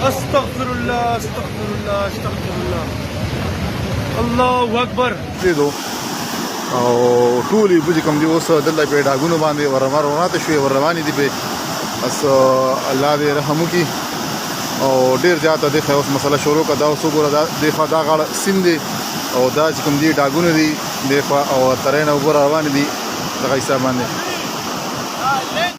استغفر الله استغفر الله استغفر الله الله اکبر دو او ټولې بوجي کوم دی اوس دلته په ډاګونو باندې ورماته شوې ورروانې دي په اس الله دې رحم وکړي او ډیر زیاته د اوس مسله شروع کړه دا اوس وګوره دا د خدا غاړه سیند او دا چې کوم دی ډاګونه دي د او ترې نه وګوره روان دي دغه حساب باندې